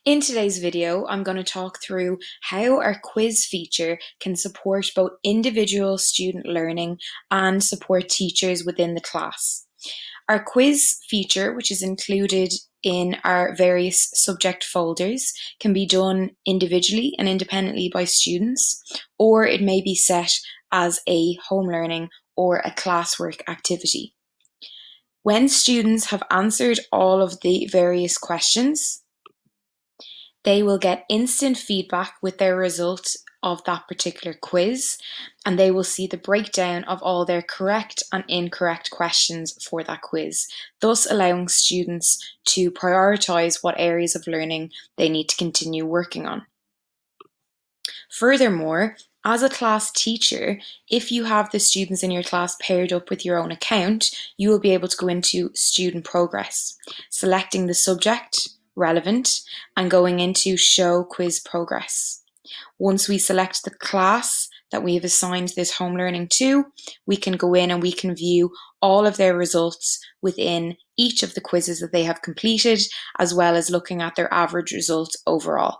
In today's video, I'm going to talk through how our quiz feature can support both individual student learning and support teachers within the class. Our quiz feature, which is included in our various subject folders, can be done individually and independently by students, or it may be set as a home learning or a classwork activity. When students have answered all of the various questions, they will get instant feedback with their result of that particular quiz, and they will see the breakdown of all their correct and incorrect questions for that quiz, thus allowing students to prioritise what areas of learning they need to continue working on. Furthermore, as a class teacher, if you have the students in your class paired up with your own account, you will be able to go into student progress, selecting the subject relevant and going into show quiz progress. Once we select the class that we have assigned this home learning to, we can go in and we can view all of their results within each of the quizzes that they have completed, as well as looking at their average results overall.